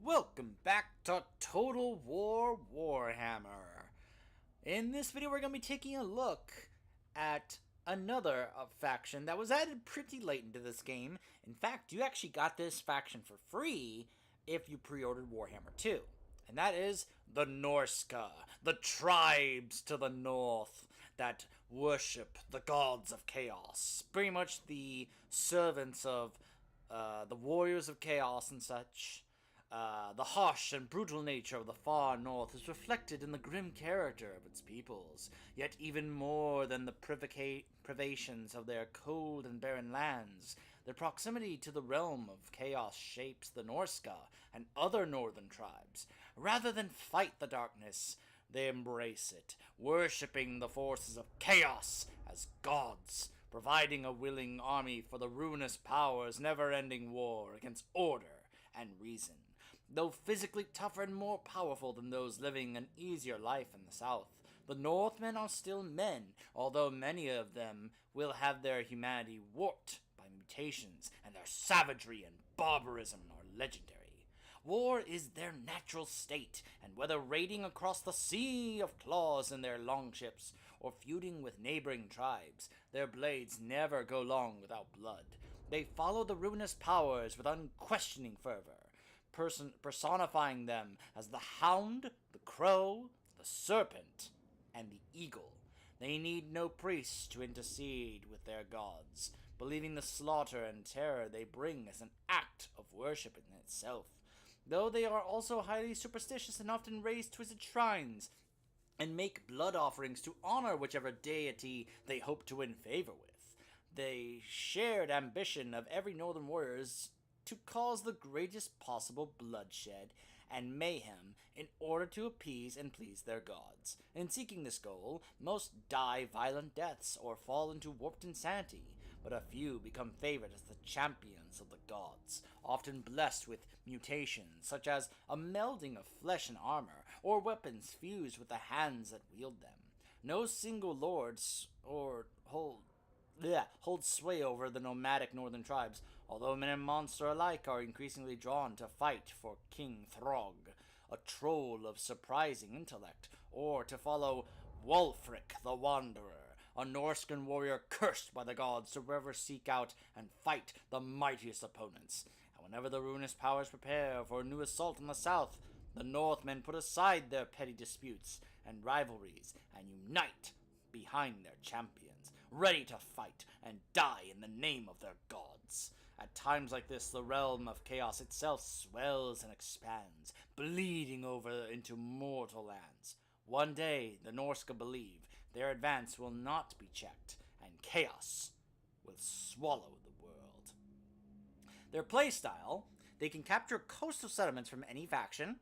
Welcome back to Total War Warhammer. In this video we're going to be taking a look at another faction that was added pretty late into this game. In fact, you actually got this faction for free if you pre-ordered Warhammer 2. And that is the Norsca, the tribes to the north that worship the gods of chaos. Pretty much the servants of the warriors of chaos and such. The harsh and brutal nature of the far north is reflected in the grim character of its peoples, yet even more than the privations of their cold and barren lands, their proximity to the realm of chaos shapes the Norsca and other northern tribes. Rather than fight the darkness, they embrace it, worshipping the forces of chaos as gods, providing a willing army for the ruinous power's never-ending war against order and reason. Though physically tougher and more powerful than those living an easier life in the south, the Northmen are still men, although many of them will have their humanity warped by mutations, and their savagery and barbarism are legendary. War is their natural state, and whether raiding across the sea of claws in their longships, or feuding with neighboring tribes, their blades never go long without blood. They follow the ruinous powers with unquestioning fervor, personifying them as the hound, the crow, the serpent, and the eagle. They need no priests to intercede with their gods, believing the slaughter and terror they bring as an act of worship in itself. Though they are also highly superstitious and often raise twisted shrines and make blood offerings to honor whichever deity they hope to win favor with. The shared ambition of every northern warrior is to cause the greatest possible bloodshed and mayhem in order to appease and please their gods. In seeking this goal, most die violent deaths or fall into warped insanity, but a few become favored as the champions of the gods, often blessed with mutations such as a melding of flesh and armor, or weapons fused with the hands that wield them. No single lords holds sway over the nomadic northern tribes, although men and monster alike are increasingly drawn to fight for King Throg, a troll of surprising intellect, or to follow Wulfric the Wanderer, a Norscan warrior cursed by the gods to forever seek out and fight the mightiest opponents. And whenever the ruinous powers prepare for a new assault on the south, the Northmen put aside their petty disputes and rivalries and unite behind their champions, ready to fight and die in the name of their gods. At times like this, the realm of chaos itself swells and expands, bleeding over into mortal lands. One day, the Norsca believe their advance will not be checked, and chaos will swallow the world. Their playstyle: they can capture coastal settlements from any faction.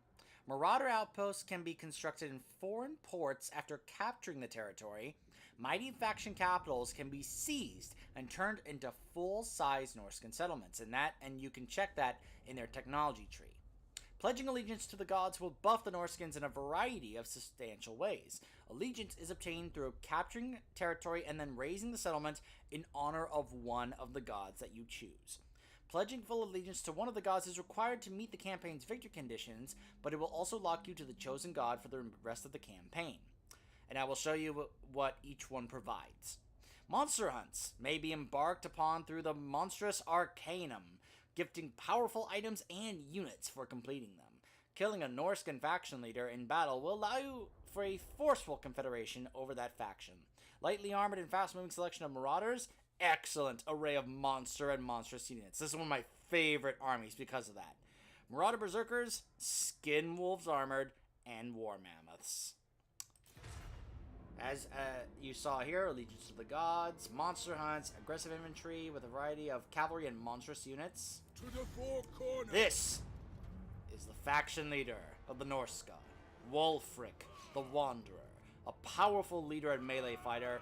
Marauder outposts can be constructed in foreign ports after capturing the territory. Mighty faction capitals can be seized and turned into full-size Norscan settlements, and you can check that in their technology tree. Pledging allegiance to the gods will buff the Norscans in a variety of substantial ways. Allegiance is obtained through capturing territory and then raising the settlement in honor of one of the gods that you choose. Pledging full allegiance to one of the gods is required to meet the campaign's victory conditions, but it will also lock you to the chosen god for the rest of the campaign. And I will show you what each one provides. Monster hunts may be embarked upon through the Monstrous Arcanum, gifting powerful items and units for completing them. Killing a Norscan faction leader in battle will allow you for a forceful confederation over that faction. Lightly armored and fast-moving selection of marauders, excellent array of monster and monstrous units. This is one of my favorite armies because of that. Marauder Berserkers, Skin Wolves Armored, and War Mammoths. As you saw here, Allegiance to the Gods, Monster Hunts, Aggressive Infantry with a variety of cavalry and monstrous units. To the four corners! This is the faction leader of the Norsca, Wulfric the Wanderer, a powerful leader and melee fighter,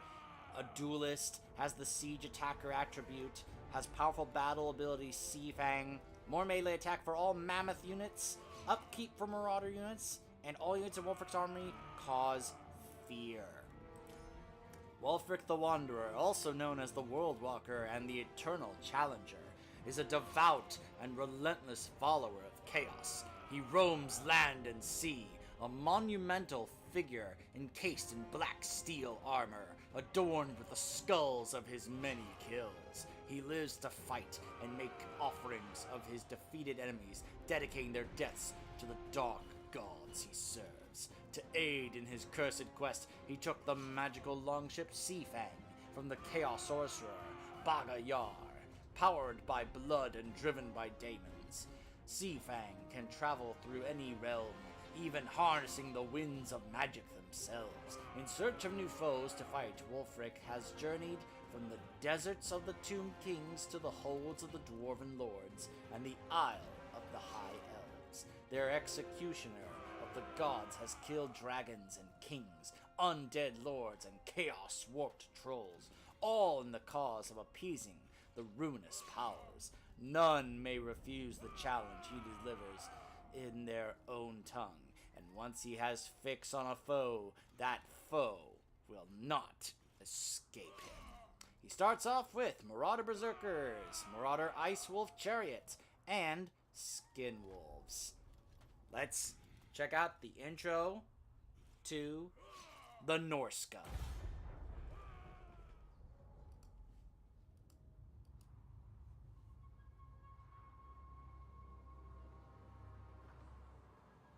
a duelist, has the siege attacker attribute, has powerful battle ability Sea Fang, more melee attack for all mammoth units, upkeep for marauder units, and all units of Wulfric's army cause fear. Wulfric the Wanderer, also known as the World Walker and the Eternal Challenger, is a devout and relentless follower of chaos. He roams land and sea, a monumental figure encased in black steel armor, adorned with the skulls of his many kills. He lives to fight and make offerings of his defeated enemies, dedicating their deaths to the dark gods he serves. To aid in his cursed quest, he took the magical longship Seafang from the Chaos Sorcerer, Baga Yar. Powered by blood and driven by daemons, Seafang can travel through any realm, even harnessing the winds of magic themselves. In search of new foes to fight, Wulfric has journeyed from the deserts of the Tomb Kings to the holds of the Dwarven Lords and the Isle of the High Elves. Their executioner of the gods has killed dragons and kings, undead lords, and chaos-warped trolls, all in the cause of appeasing the ruinous powers. None may refuse the challenge he delivers in their own tongue, and once he has fix on a foe, that foe will not escape him. He starts off with Marauder Berserkers, Marauder Ice Wolf Chariot, and Skin Wolves. Let's check out the intro to the Norsca.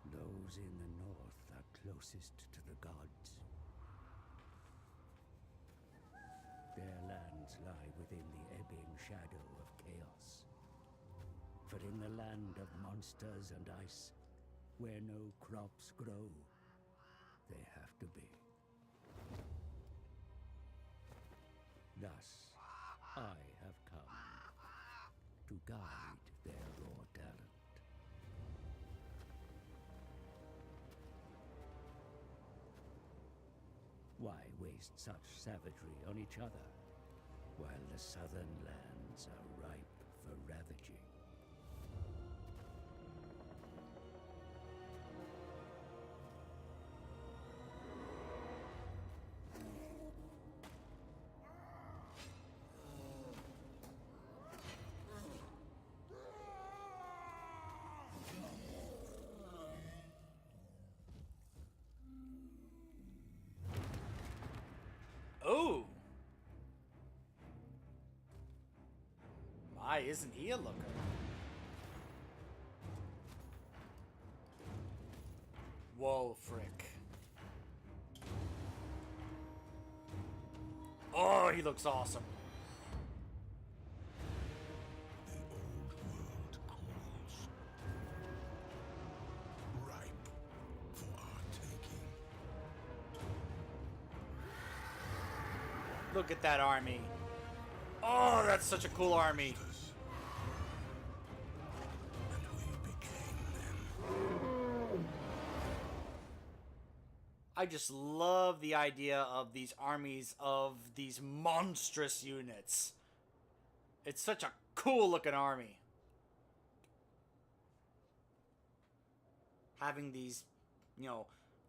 Those in the north are closest to the gods. Their lands lie within the ebbing shadow of chaos. For in the land of monsters and ice, where no crops grow, they have to be. Thus, I have come to guide their raw talent. Why waste such savagery on each other, while the southern lands are ripe for ravaging? Oh! My, isn't he a looker? Wulfric. Oh, he looks awesome. The old world calls. Ripe for our taking. Look at that army. Oh, that's such a cool army. And we became them. I just love the idea of these armies of these monstrous units. It's such a cool looking army. Having these,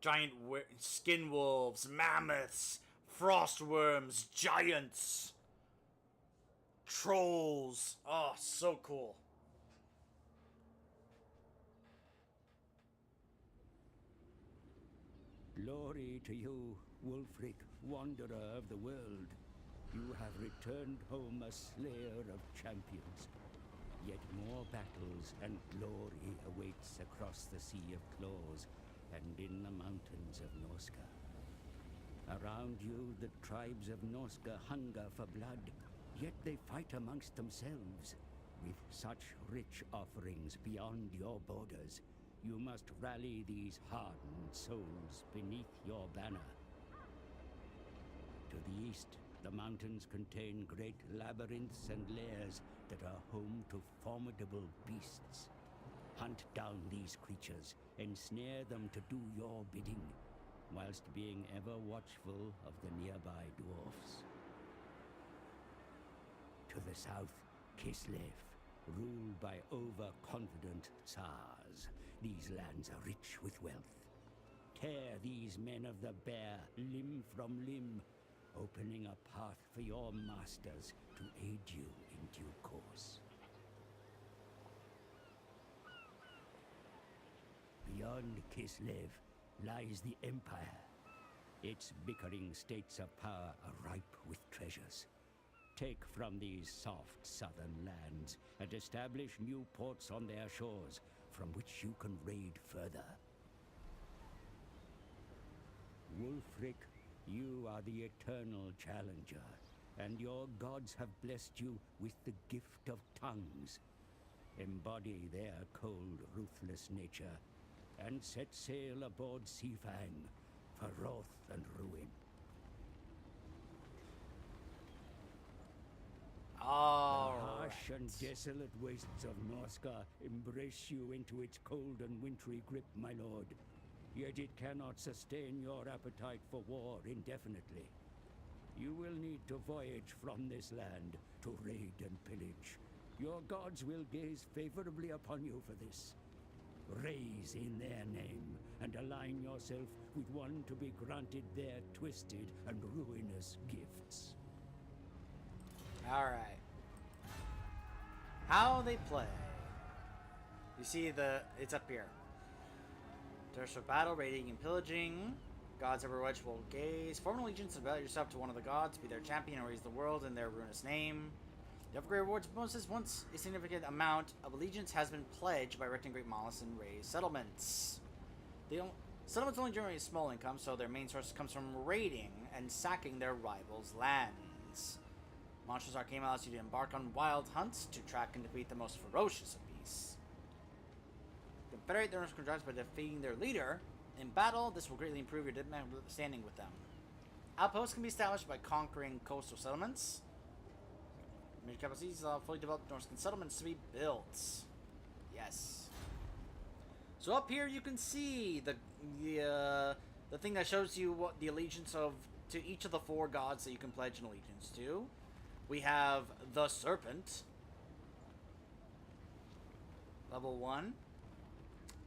giant skin wolves, mammoths, frost worms, giants, trolls. Oh, so cool. Glory to you, Wulfric, Wanderer of the world. You have returned home a slayer of champions. Yet more battles and glory awaits across the Sea of Claws and in the mountains of Norsca. Around you, the tribes of Norsca hunger for blood, yet they fight amongst themselves. With such rich offerings beyond your borders, you must rally these hardened souls beneath your banner. To the east, the mountains contain great labyrinths and lairs that are home to formidable beasts. Hunt down these creatures, ensnare them to do your bidding, whilst being ever watchful of the nearby dwarfs. To the south, Kislev, ruled by overconfident Tsars. These lands are rich with wealth. Tear these men of the bear limb from limb, opening a path for your masters to aid you in due course. Beyond Kislev lies the Empire. Its bickering states of power are ripe with treasures. Take from these soft southern lands and establish new ports on their shores from which you can raid further. Wulfric, you are the eternal challenger, and your gods have blessed you with the gift of tongues. Embody their cold, ruthless nature, and set sail aboard Seafang for wrath and ruin. All The harsh right. and desolate wastes of Norsca embrace you into its cold and wintry grip, my lord. Yet it cannot sustain your appetite for war indefinitely. You will need to voyage from this land to raid and pillage. Your gods will gaze favorably upon you for this. Raise in their name, and align yourself with one to be granted their twisted and ruinous gifts. All right. How they play. You see it's up here. There's for battle, raiding, and pillaging. Gods Overwatch will gaze. Form an allegiance and devote yourself to one of the gods. Be their champion and raise the world in their ruinous name. The upgrade rewards bonuses once a significant amount of allegiance has been pledged by erecting great monoliths and raised settlements. Settlements only generate a small income, so their main source comes from raiding and sacking their rivals' lands. Monsters Arcane allows you to embark on wild hunts to track and defeat the most ferocious of beasts. Confederate their Norsca tribes by defeating their leader. In battle, this will greatly improve your diplomatic standing with them. Outposts can be established by conquering coastal settlements. Major capacities allow fully developed Norscan settlements to be built. Yes. So up here you can see the thing that shows you what the allegiance to each of the 4 gods that you can pledge an allegiance to. We have the Serpent. Level 1.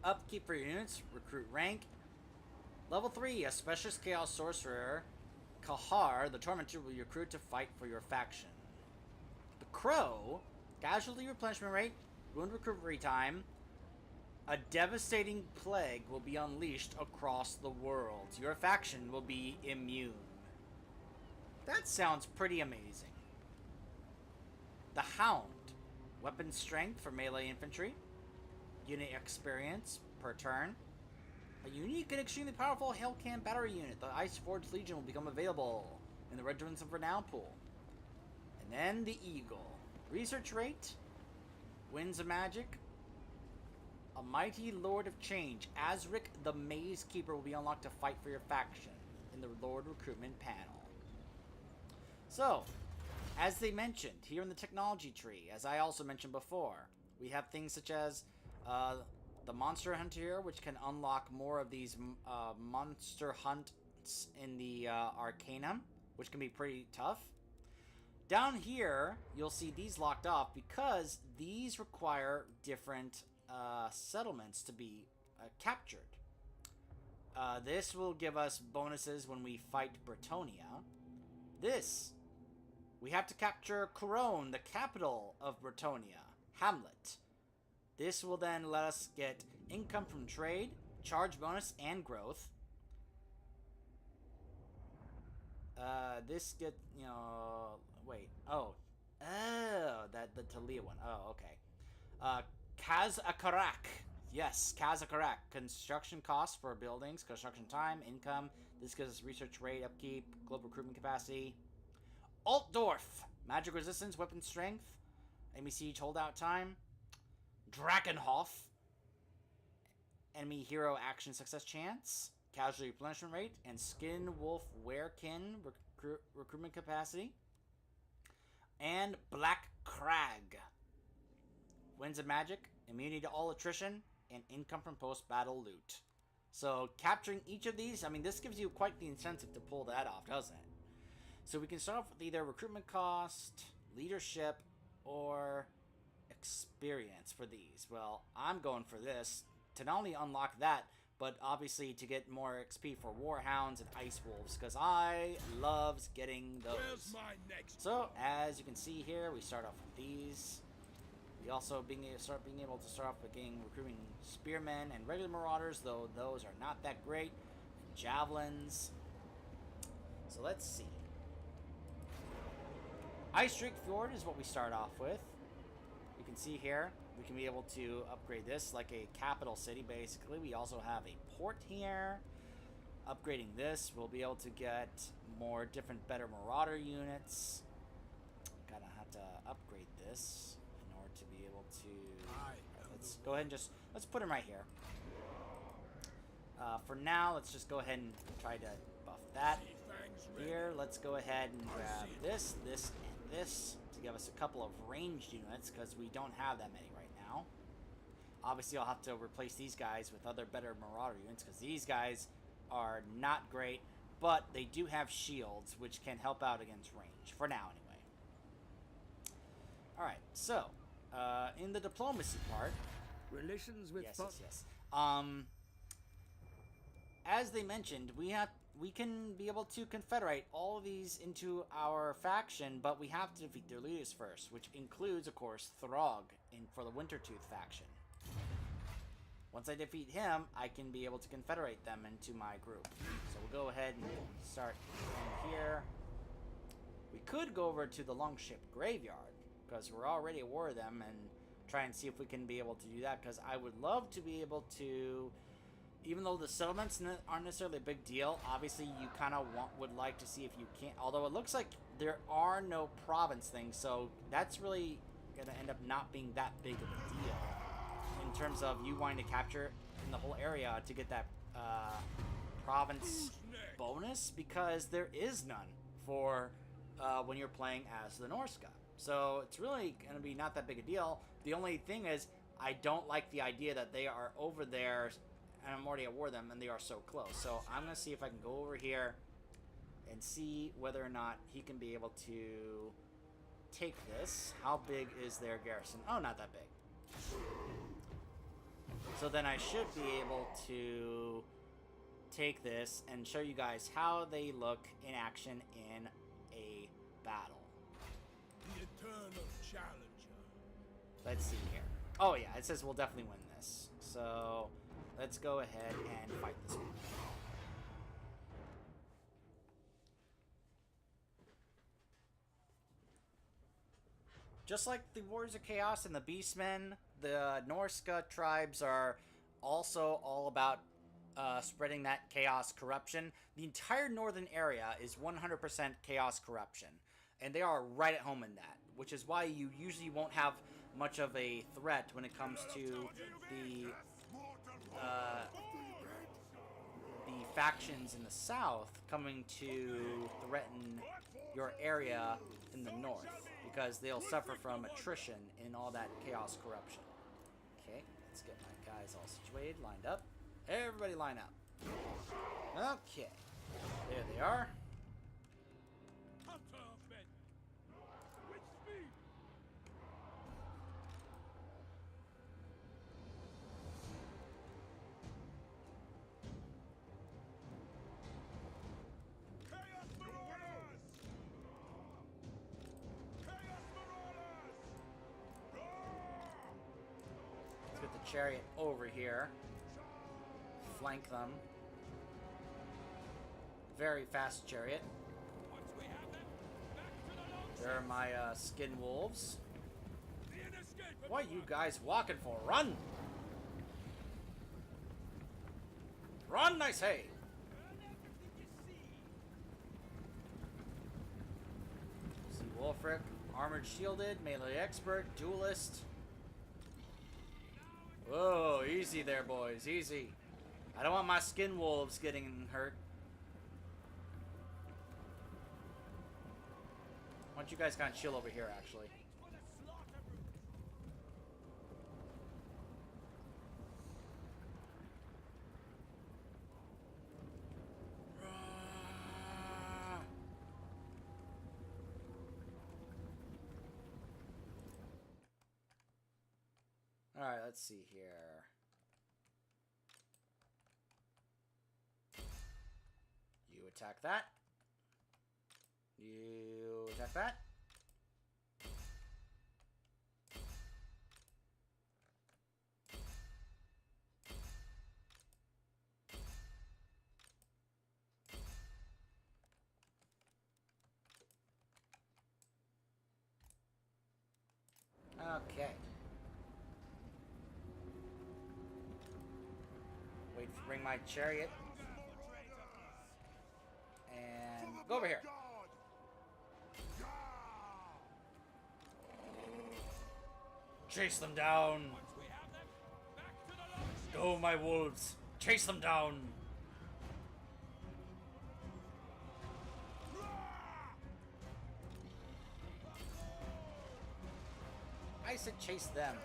Upkeep for your units. Recruit rank. Level 3. A Specialist Chaos Sorcerer. Kahar, the Tormentor, will recruit to fight for your faction. The Crow. Casualty replenishment rate. Wound recovery time. A devastating plague will be unleashed across the world. Your faction will be immune. That sounds pretty amazing. The Hound. Weapon strength for melee infantry. Unit experience per turn. A unique and extremely powerful Hellcan battery unit. The Iceforged Legion will become available in the Regiments of Renown pool. And then the Eagle. Research rate. Winds of Magic. A Mighty Lord of Change. Azric the Maze Keeper will be unlocked to fight for your faction in the Lord Recruitment panel. So, as they mentioned here in the technology tree, as I also mentioned before, we have things such as the Monster Hunter here, which can unlock more of these monster hunts in the Arcanum, which can be pretty tough. Down here, you'll see these locked off because these require different settlements to be captured. This will give us bonuses when we fight Bretonia. This, we have to capture Corone, the capital of Bretonia, Hamlet. This will then let us get income from trade, charge bonus, and growth. This get, wait. Oh, the Talia one. Oh, okay. Kaz-Akarak. Yes, Kaz-Akarak. Construction costs for buildings, construction time, income. This gives us research rate, upkeep, global recruitment capacity. Altdorf. Magic resistance, weapon strength, enemy siege holdout time. Drakenhof. Enemy hero action success chance. Casualty replenishment rate. And Skin Wolf Werekin recruitment capacity. And Black Crag. Winds of Magic. Immunity to all attrition. And income from post-battle loot. So capturing each of these, I mean, this gives you quite the incentive to pull that off, doesn't it? So we can start off with either recruitment cost, leadership, or experience for these. Well, I'm going for this to not only unlock that, but obviously to get more XP for Warhounds and Ice Wolves, because I loves getting those. Where's my next? So, as you can see here, we start off with these. We also start off with recruiting spearmen and regular marauders, though those are not that great. Javelins. So let's see. Ice Drake Fjord is what we start off with. You can see here, we can be able to upgrade this like a capital city, basically. We also have a port here. Upgrading this, we'll be able to get more better marauder units. Gotta have to upgrade this in order to be able to... let's go ahead and let's put him right here. For now, let's just go ahead and try to buff that. Here, let's go ahead and grab this, and this to give us a couple of ranged units, because we don't have that many right now. Obviously, I'll have to replace these guys with other better marauder units, because these guys are not great, but they do have shields, which can help out against range, for now anyway. Alright, so, in the diplomacy part... Relations with... Yes. As they mentioned, we can be able to confederate all of these into our faction, but we have to defeat their leaders first, which includes, of course, Throg for the Wintertooth faction. Once I defeat him, I can be able to confederate them into my group. So we'll go ahead and start in here. We could go over to the Longship Graveyard, because we're already at war with them, and try and see if we can be able to do that, because I would love to be able to... Even though the settlements aren't necessarily a big deal, obviously you kind of would like to see if you can. Although it looks like there are no province things, so that's really going to end up not being that big of a deal in terms of you wanting to capture in the whole area to get that province bonus, because there is none for when you're playing as the Norsca. So it's really going to be not that big a deal. The only thing is, I don't like the idea that they are over there and I'm already at war with them, and they are so close. So I'm going to see if I can go over here and see whether or not he can be able to take this. How big is their garrison? Oh, not that big. So then I should be able to take this and show you guys how they look in action in a battle. The eternal challenger. Let's see here. Oh yeah, it says we'll definitely win this. So... let's go ahead and fight this one. Just like the Warriors of Chaos and the Beastmen, the Norsca tribes are also all about spreading that chaos corruption. The entire northern area is 100% chaos corruption, and they are right at home in that, which is why you usually won't have much of a threat when it comes to the factions in the south coming to threaten your area in the north, because they'll suffer from attrition in all that chaos corruption. Okay, let's get my guys all situated, lined up. Everybody line up. Okay, there they are. Chariot over here. Flank them. Very fast chariot. There are my skin wolves. What are you guys walking for? Run! Run, I say! See Wulfric, armored shielded, melee expert, duelist. Whoa, easy there, boys, easy. I don't want my skin wolves getting hurt. Why don't you guys kind of chill over here, actually? Alright, let's see here. You attack that. You attack that. Okay. Wait to bring my chariot. And go over here. Chase them down. Go, my wolves. Chase them down. I said chase them.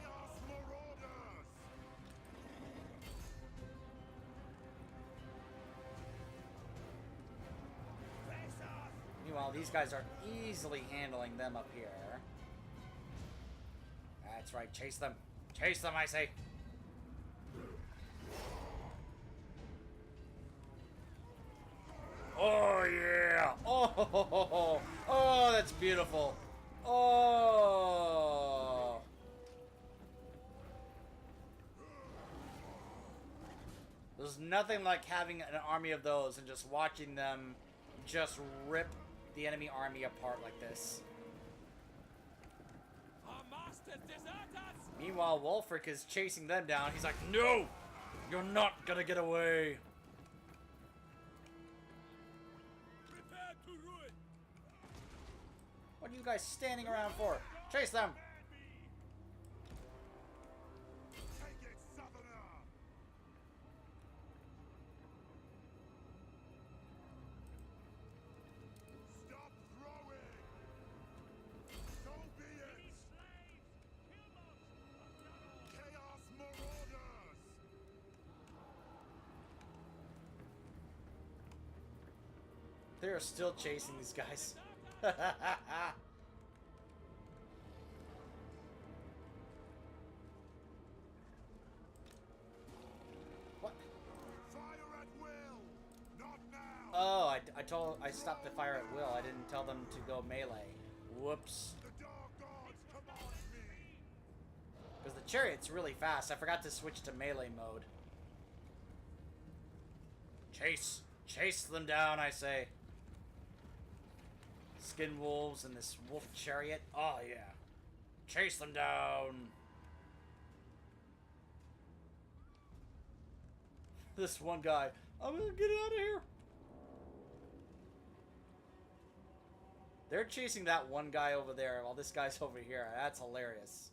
Meanwhile, these guys are easily handling them up here. That's right, chase them. Chase them, I say. Oh, yeah. Oh, that's beautiful. Oh. There's nothing like having an army of those and just watching them just rip the enemy army apart like this. Meanwhile, Wulfric is chasing them down. He's like, no! You're not gonna get away! What are you guys standing around for? Chase them! They're still chasing these guys. What? Fire at will. Not now. Oh, I stopped the fire at will. I didn't tell them to go melee. Whoops. The dark gods command me. Because the chariot's really fast. I forgot to switch to melee mode. Chase. Chase them down, I say. Skin wolves and this wolf chariot. Oh, yeah. Chase them down. This one guy. I'm gonna get out of here. They're chasing that one guy over there while this guy's over here. That's hilarious.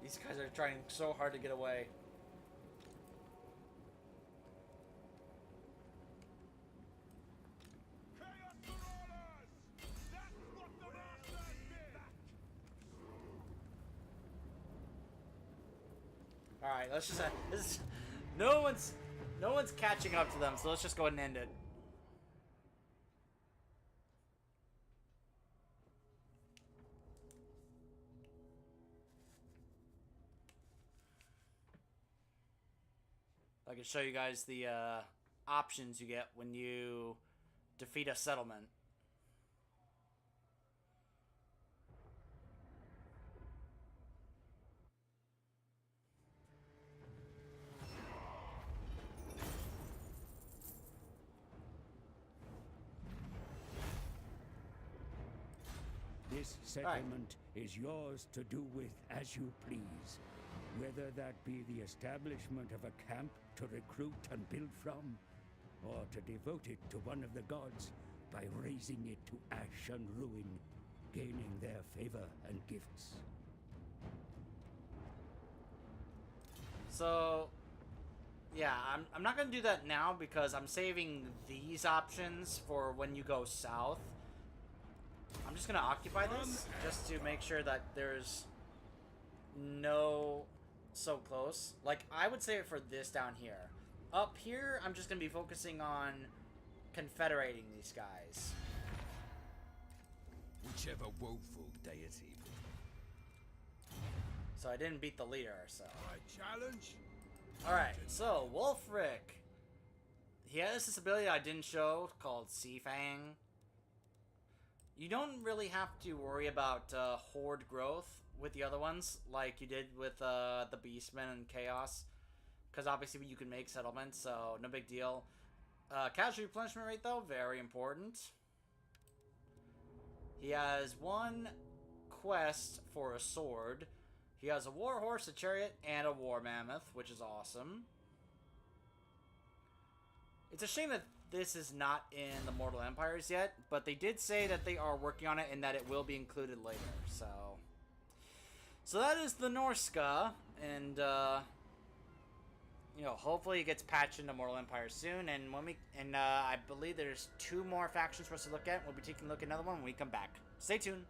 These guys are trying so hard to get away. All right, let's just. No one's catching up to them, so let's just go ahead and end it. I can show you guys the options you get when you defeat a settlement. This settlement is yours to do with as you please, whether that be the establishment of a camp to recruit and build from, or to devote it to one of the gods by raising it to ash and ruin, gaining their favor and gifts. So, yeah, I'm not going to do that now because I'm saving these options for when you go south. I'm just going to occupy this just to make sure that there's no so close. Like, I would save it for this down here. Up here, I'm just going to be focusing on confederating these guys. Whichever woeful deity. So I didn't beat the leader, so. I challenge. Alright, so Wulfric. He has this ability I didn't show called Sea Fang. You don't really have to worry about horde growth with the other ones, like you did with the Beastmen and Chaos. Because obviously you can make settlements, so no big deal. Casualty replenishment rate, though, very important. He has one quest for a sword. He has a war horse, a chariot, and a war mammoth, which is awesome. It's a shame that this is not in the Mortal Empires yet, but they did say that they are working on it and that it will be included later, so that is the Norsca, and, you know, hopefully it gets patched into Mortal Empires soon, and I believe there's 2 more factions for us to look at. We'll be taking a look at another one when we come back. Stay tuned.